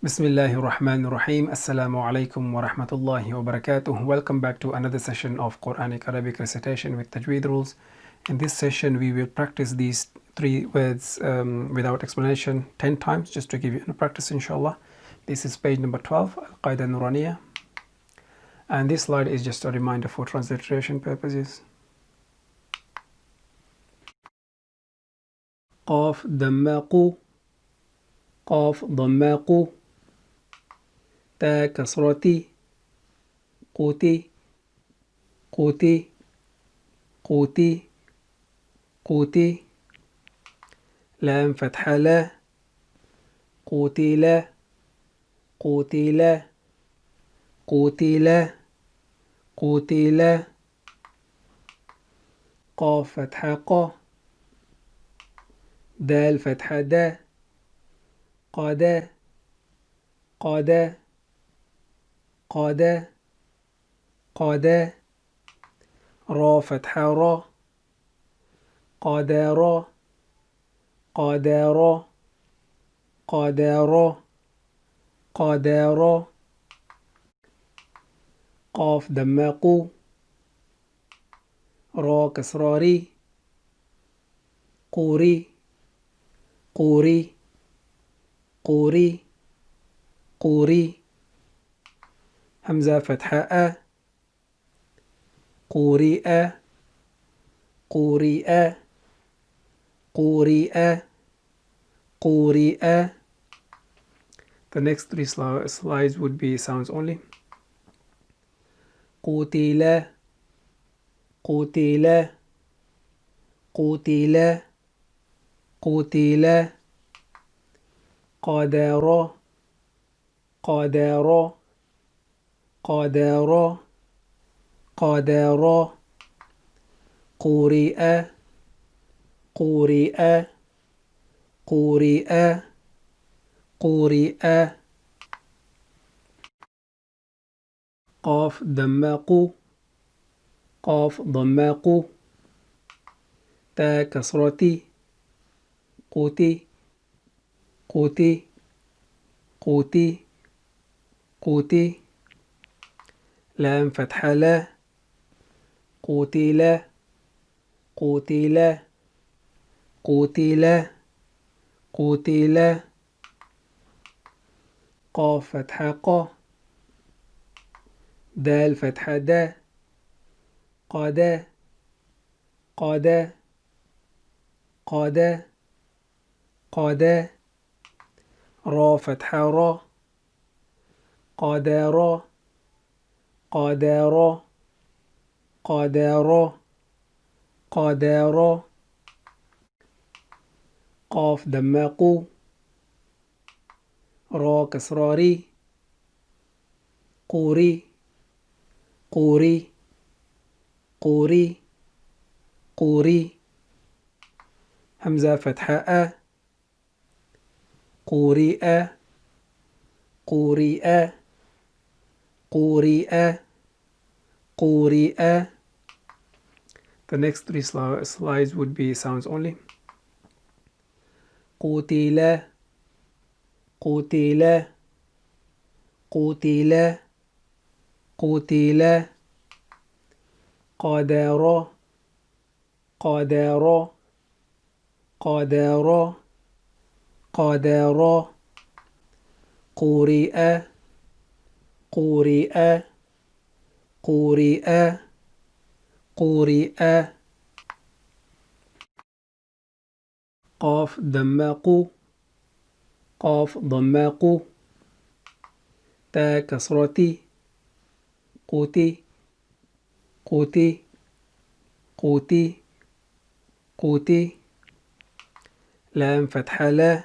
Bismillahir Rahmanir Rahim. Assalamu alaikum wa rahmatullahi wa barakatuh. Welcome back to another session of Qur'anic Arabic Recitation with Tajweed Rules. In this session, we will practice these three words without explanation 10 times, just to give you a practice, inshallah. This is page number 12, Al-Qaida Nuraniya. And this slide is just a reminder for transliteration purposes. قاف دماقو قاف ضماقو تا كسرتي قوتي قوتي قوتي قوتي لام فتحة لا قوتيلا قوتيلا قوتيلا قوتيلا قاف فتحة قا دال فتحة دا قادا قادا قادا قادا را فتحة را قادارا قادارا قادارا قادارا قاف دماقو را كسراري قوري قوري قوري قوري همزة فتحة أ قورئ قورئ قورئ قورئ. The next three slides would be sounds only. قوتيلا قوتيلا قوتيلا قوتيلا قادارا قادارا قادارا قادارا قورئ قورئ قورئ قورئ قاف دماقو قاف ضماقو تا كسرتي قوتي قوتي قوتي قوتي لام فتحة لا قوتيلا قوتيلا قوتيلا قوتيلا قاف فتحة قا دال فتحة دا قادا قادا قادا قادا را فتحة را قادارا قادارا قادارا قادارا قاف دماقو را كسراري قوري قوري قوري قوري همزة فتحة أ قورئ قورئ قورئ قورئ. The next three slides would be sounds only. قوتيلا قوتيلا قوتيلا قوتيلا قادارا قادارا قادارا قادارا قورئ قورئ قورئ قورئ قاف دماقو قاف ضماقو تا كسرتي قوتي قوتي قوتي قوتي لام فتحة لا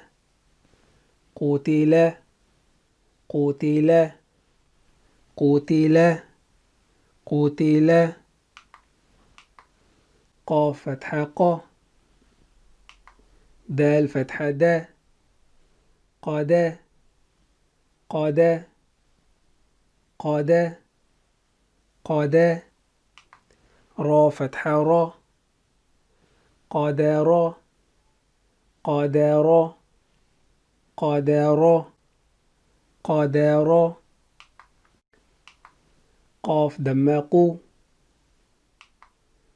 قوتيلا قوتيلا قوتيلا قوتيلا قاف فتحة قا دال فتحة دا قادا قادا قادا قادا را فتحة را قادارا قادارا قادارا قدر. قاف ضمة قو.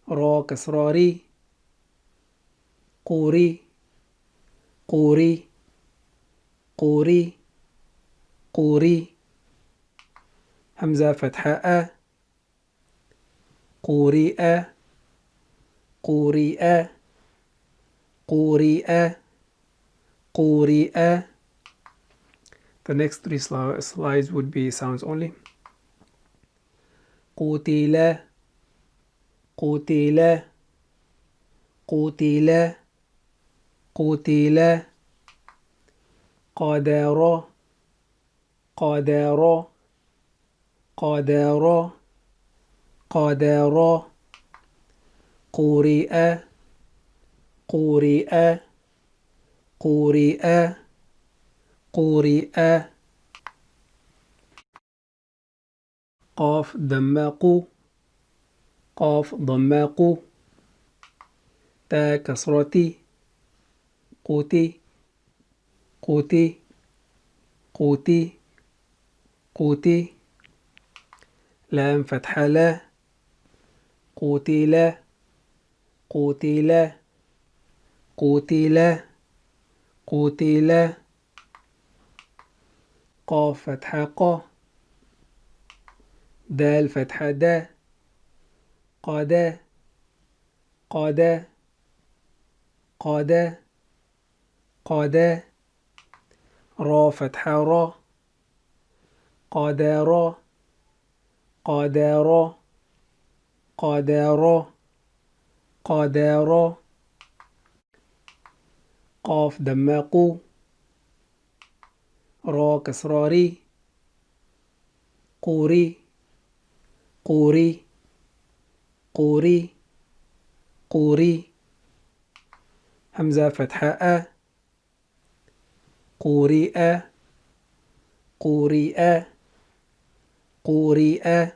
را كسرة ري. قوري. قوري. قوري. قوري. همزة فتحة أ. قورئ. قورئ. قورئ. قورئ. The next three slides would be sounds only. قتل. قتل. قتل. قتل. قدر. قدر. قدر. قدر. قرئ. قرئ. قرئ. قرئ. قاف ضمة قو. قاف ضمة قو. تا كسرتي. قوتي. قوتي. قوتي. قوتي. لام فتحة لا. قتل. قتل. قتل. قتل. قاف فتحة ق. دال فتحة دا. قاد. قاد. قاد. قاد. را فتحة را. قدر. قدر. قدر. قدر. قاف ضمة قو. را كسرة ري. قوري. قوري. قوري. قوري. همزة فتحة أ. قورئ. قورئ. قورئ.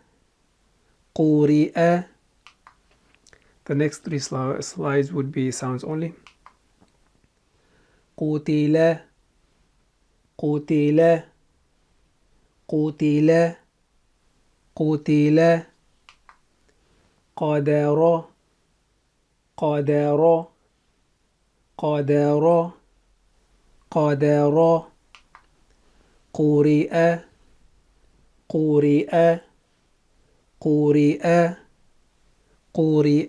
قورئ. The next three slides would be sounds only. قتل. قتل. قتل. قتل. قدر. قدر. قدر. قدر. قرئ. قرئ. قرئ. قرئ.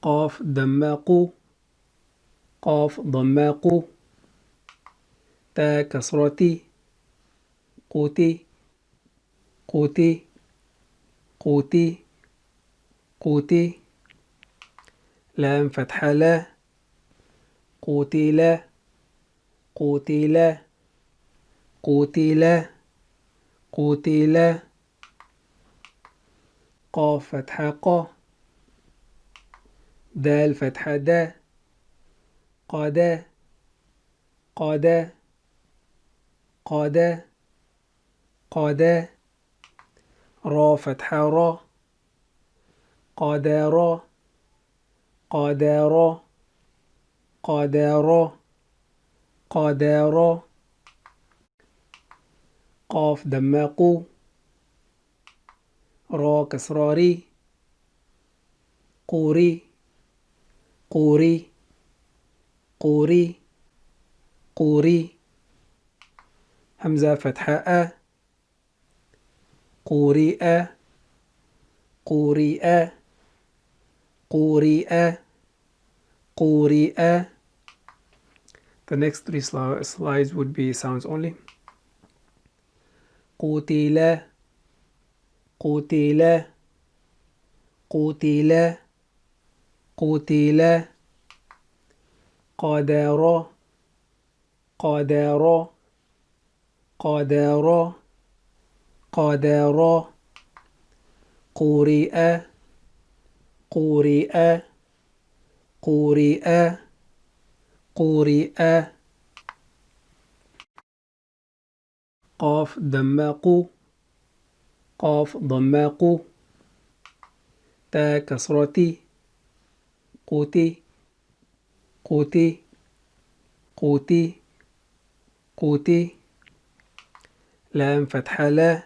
قاف ضمة قو. قاف ضمة قو. تا كسرتي. قوتي. قوتي. قوتي. قوتي. لام فتحة لا. قتل. قتل. قتل. قتل. قاف فتحة ق. دال فتحة دا. قاد. قاد. قاد. قاد. را فتحة را. قدر. قدر. قدر. قدر. قاف ضمة قو. را كسرة ري. قوري. قوري. قوري. قوري. همزة فتحة أ. قورئ. قورئ. قورئ. قورئ. The next three slides would be sounds only. قتل. قتل. قتل. قتل. قدر. قدر. قدر. قدر. قرئ. قرئ. قرئ. قرئ. قاف ضمة قو. قاف ضمة قو. تا كسرتي. قوتي. قوتي. قوتي. قوتي. لام فتحة لا.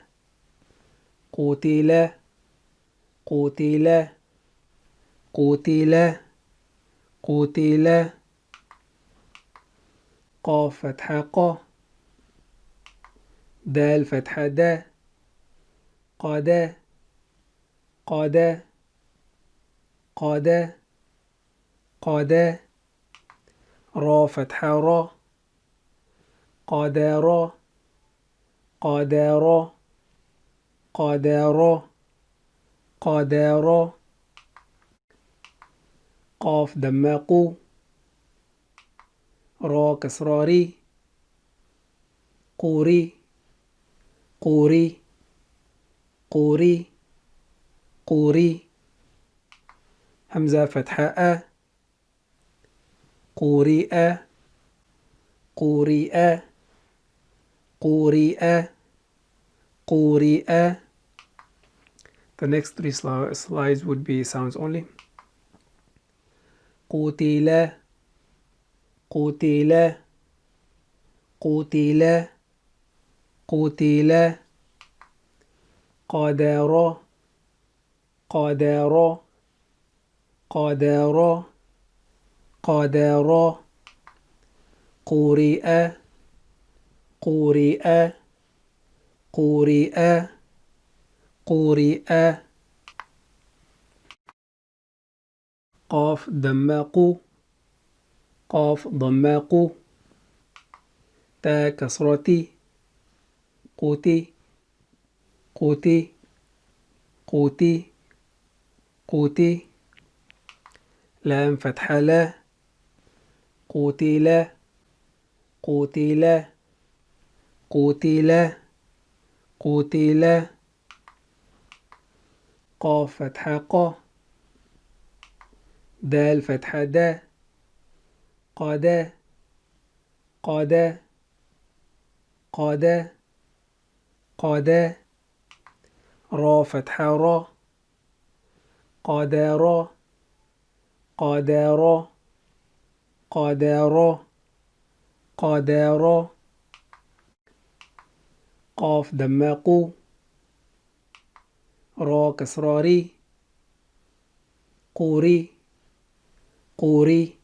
قوتي لا. قوتي لا. قوتي لا. قوتي لا. قاف فتحة قا. دال فتحة دا. قادا. قادا. قادا. قادا. را فتحة را. قادارا. قادارا. قادارا. قادارا. قاف دماقو. را كسراري. قوري. قوري. قوري. قوري. همزة فتحة أ. قورئ. قورئ. قورئ. قورئ. The next three slides would be sounds only. قتل. قتل. قتل. قتل. قدر. قدر. قدر. قدر. قرئ. قرئ. قرئ. قرئ. قاف دماقو. قاف ضماقو. تا كسرتي. قوتي. قوتي. قوتي. قوتي. لام فتحة لا. قتل. قتل. قتل. قتل. قاف فتحة قا. دال فتحة دا. قادا. قادا. قادا. قادا. را فتحة را. قادارا. قادارا. قادارا. قادارا. قاف دماقو. را كسراري. قوري. قوري.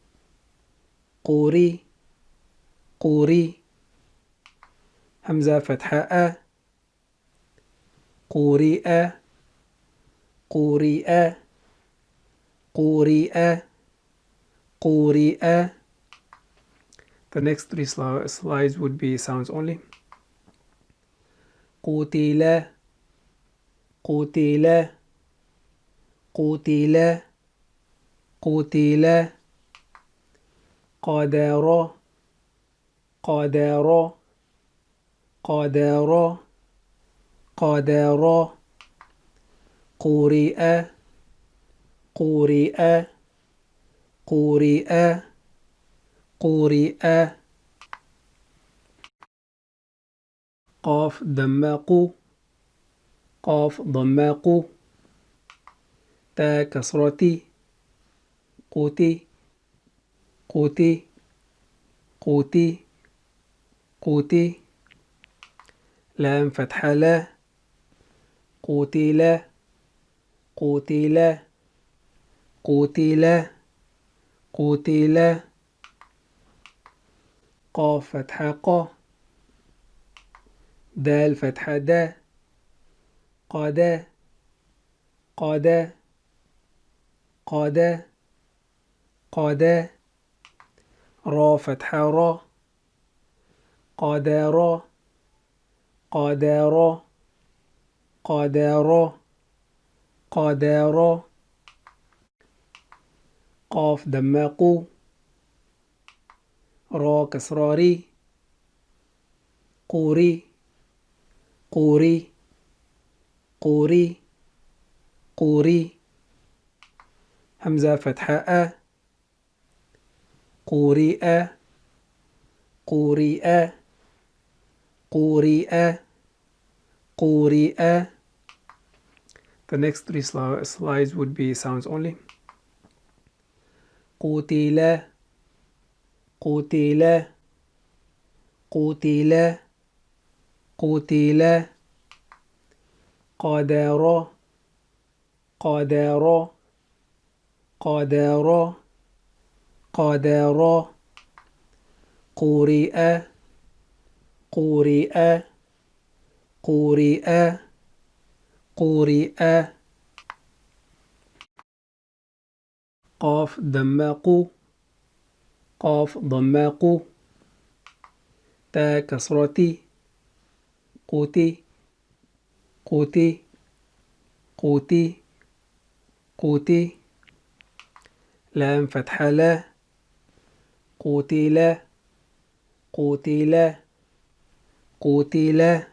قوري. قوري. همزة فتحة أ. قورئ. قورئ. قورئ. قورئ. The next three slides would be sounds only. قتل. قتل. قتل. قتل. قدر. قدر. قدر. قدر. قرئ. قرئ. قرئ. قرئ. قاف دماقو. قاف ضماقو. تا كسرتي. قوتي. قوتي. قوتي. قوتي. لام فتحة لا. قتل. قتل. قتل. قتل. قاف فتحة قا. دال فتحة دا. قادا. قادا. قادا. قادا. را فتحة را. قادارا. قادارا. قادارا. قادارا. قاف دماقو. را كسراري. قوري. قوري. قوري. قوري. همزة فتحة أ. قورئ. قورئ. قورئ. قورئ. The next three slides would be sounds only. قتل. قتل. قتل قتل قدر قدر قدر قدر قرئ قرئ قرئ قرئ قاف دمق قاف ضمق تا كسرتي قوتي قوتي قوتي قوتي لام فتحة لا قتل قتل قتل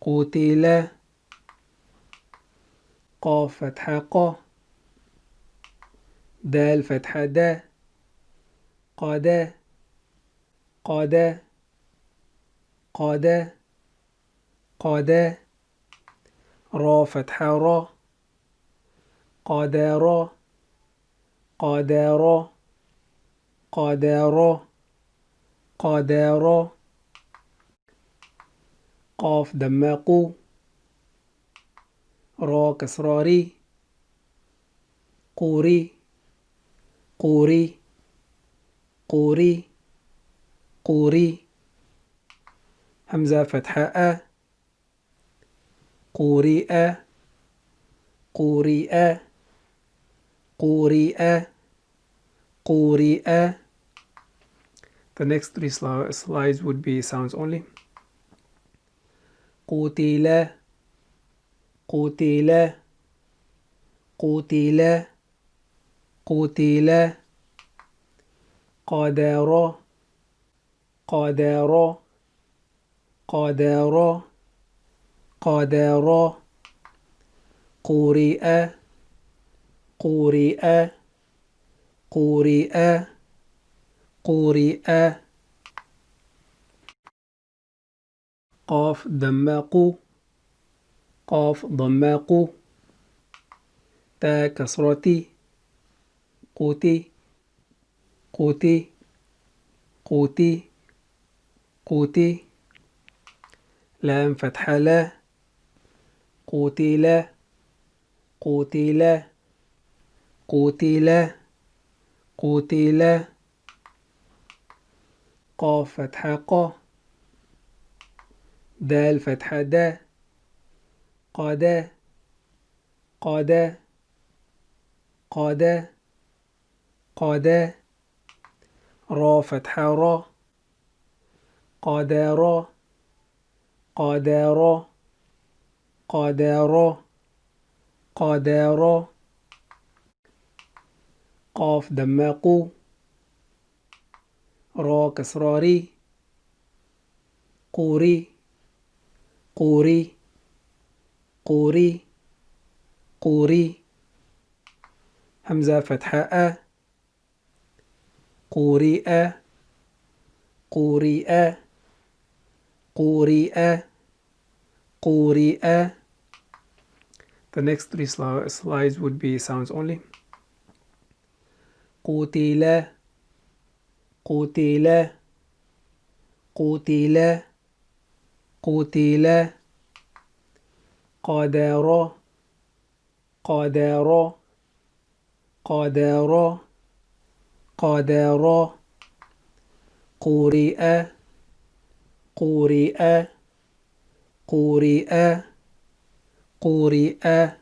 قتل قاف فتحة ق دال فتحة دا قاد قاد قاد قاد را فتحة را قادر قادر قادر قادر قاف دمق را كسراري قوري قوري قوري قوري همزة فتحة أ قورئ قورئ قورئ قورئ. The next three slides would be sounds only. قتل قتل قتل قتل قدر قدر قدر قدر قرئ قرئ قرئ قرئ قاف دمق قاف ضمق تا كسرتي قوتي قوتي قوتي قوتي لام فتحة لا قتل قتل قتل قتل قاف فتحة ق دال فتحة دا قاد قاد قاد قاد را فتحة را قادر قادر قادر قادر قاف دمق را كسراري قوري قوري قوري قوري همزة فتحة أ قورئ قورئ قورئ قورئ. The next three slides would be sounds only. قتل قتل قتل قتل قدر قدر قدر قدر قرئ قرئ قرئ قرئ.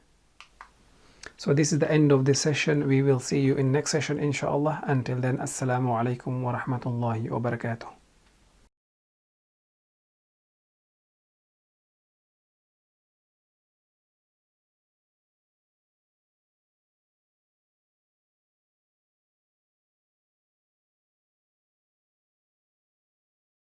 So this is the end of this session. We will see you in next session inshallah. Until then, assalamu alaikum wa rahmatullahi wa barakatuh.